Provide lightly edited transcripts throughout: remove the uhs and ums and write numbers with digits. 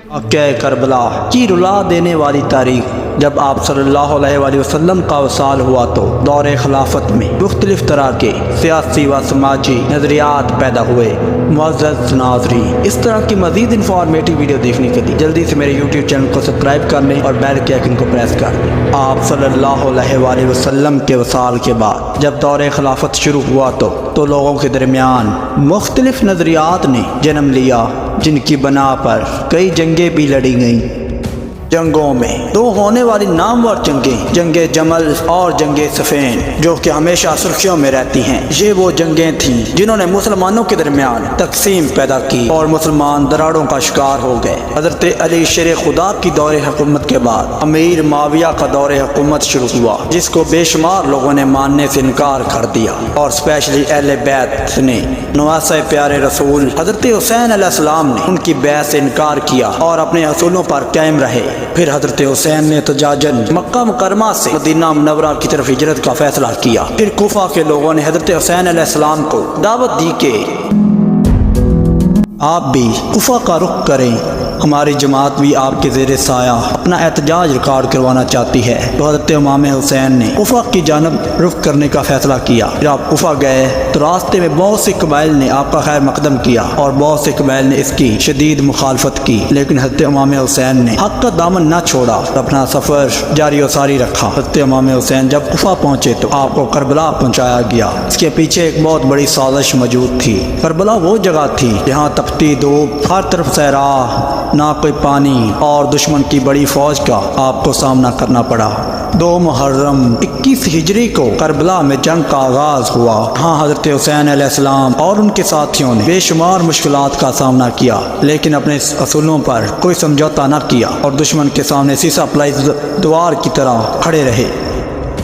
واقعہ کربلا کی رلا دینے والی تاریخ۔ جب آپ صلی اللہ علیہ وآلہ وسلم کا وصال ہوا تو دور خلافت میں مختلف طرح کے سیاسی و سماجی نظریات پیدا ہوئے۔ معزز ناظرین، اس طرح کی مزید انفارمیٹو ویڈیو دیکھنے کے لیے جلدی سے میرے یوٹیوب چینل کو سبسکرائب کر لیں اور بیل کے آئیکن کو پریس کر دیں۔ آپ صلی اللہ علیہ وآلہ وسلم کے وصال کے بعد جب دور خلافت شروع ہوا تو لوگوں کے درمیان مختلف نظریات نے جنم لیا، جن کی بنا پر کئی جنگیں بھی لڑی گئیں۔ جنگوں میں دو ہونے والی نامور جنگیں، جنگ جمل اور جنگ صفین، جو کہ ہمیشہ سرخیوں میں رہتی ہیں، یہ وہ جنگیں تھیں جنہوں نے مسلمانوں کے درمیان تقسیم پیدا کی اور مسلمان دراڑوں کا شکار ہو گئے۔ حضرت علی شیر خدا کی دور حکومت کے بعد امیر معاویہ کا دور حکومت شروع ہوا، جس کو بے شمار لوگوں نے ماننے سے انکار کر دیا، اور اسپیشلی اہل بیت نے۔ نواسہ پیارے رسول حضرت حسین علیہ السلام نے ان کی بیعت سے انکار کیا اور اپنے اصولوں پر قائم رہے۔ پھر حضرت حسین نے تجاجن مکہ مکرمہ سے مدینہ منورہ کی طرف ہجرت کا فیصلہ کیا۔ پھر کوفہ کے لوگوں نے حضرت حسین علیہ السلام کو دعوت دی کہ آپ بھی کوفہ کا رخ کریں، ہماری جماعت بھی آپ کے زیر سایہ اپنا احتجاج ریکارڈ کروانا چاہتی ہے۔ تو حضرت امام حسین نے کوفہ کی جانب رخ کرنے کا فیصلہ کیا۔ جب آپ کوفہ گئے تو راستے میں بہت سے قبائل نے آپ کا خیر مقدم کیا اور بہت سے قبائل نے اس کی شدید مخالفت کی، لیکن حضرت امام حسین نے حق کا دامن نہ چھوڑا اور اپنا سفر جاری و ساری رکھا۔ حضرت امام حسین جب کوفہ پہنچے تو آپ کو کربلا پہنچایا گیا۔ اس کے پیچھے ایک بہت بڑی سازش موجود تھی۔ کربلا وہ جگہ تھی جہاں تپتی دھوپ، ہر طرف صحرا، نہ کوئی پانی اور دشمن کی بڑی فوج کا آپ کو سامنا کرنا پڑا۔ 2 محرم 21 ہجری کو کربلا میں جنگ کا آغاز ہوا۔ ہاں، حضرت حسین علیہ السلام اور ان کے ساتھیوں نے بے شمار مشکلات کا سامنا کیا، لیکن اپنے اصولوں پر کوئی سمجھوتا نہ کیا اور دشمن کے سامنے سیسا پلائی دیوار کی طرح کھڑے رہے۔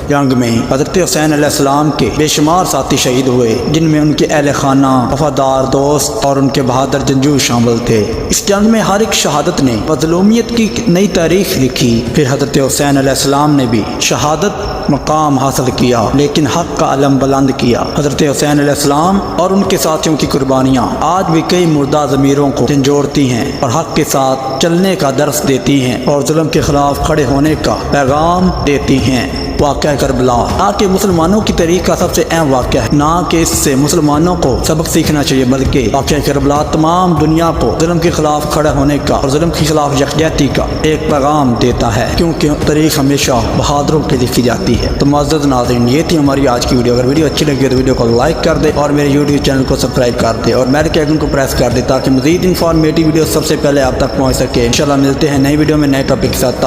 جنگ میں حضرت حسین علیہ السلام کے بے شمار ساتھی شہید ہوئے، جن میں ان کے اہل خانہ، وفادار دوست اور ان کے بہادر جنگجو شامل تھے۔ اس جنگ میں ہر ایک شہادت نے مظلومیت کی نئی تاریخ لکھی۔ پھر حضرت حسین علیہ السلام نے بھی شہادت مقام حاصل کیا، لیکن حق کا علم بلند کیا۔ حضرت حسین علیہ السلام اور ان کے ساتھیوں کی قربانیاں آج بھی کئی مردہ ضمیروں کو جھنجھوڑتی ہیں اور حق کے ساتھ چلنے کا درس دیتی ہیں اور ظلم کے خلاف کھڑے ہونے کا پیغام دیتی ہیں۔ واقعہ کربلا نہ کہ مسلمانوں کی تاریخ کا سب سے اہم واقعہ ہے، نہ کہ اس سے مسلمانوں کو سبق سیکھنا چاہیے، بلکہ واقعہ کربلا تمام دنیا کو ظلم کے خلاف کھڑے ہونے کا اور ظلم کے خلاف یکجہتی کا ایک پیغام دیتا ہے، کیونکہ تاریخ ہمیشہ بہادروں کی لکھی جاتی ہے۔ تو معزز ناظرین، یہ تھی ہماری آج کی ویڈیو۔ اگر ویڈیو اچھی لگی تو ویڈیو کو لائک کر دے اور میرے یوٹیوب چینل کو سبسکرائب کر دے اور بیل کے آئیکن کو پریس کر دے تاکہ مزید انفارمیٹو ویڈیو سب سے پہلے آپ تک پہنچ سکے۔ انشاءاللہ ملتے ہیں نئی ویڈیو میں نئے ٹاپک کے ساتھ۔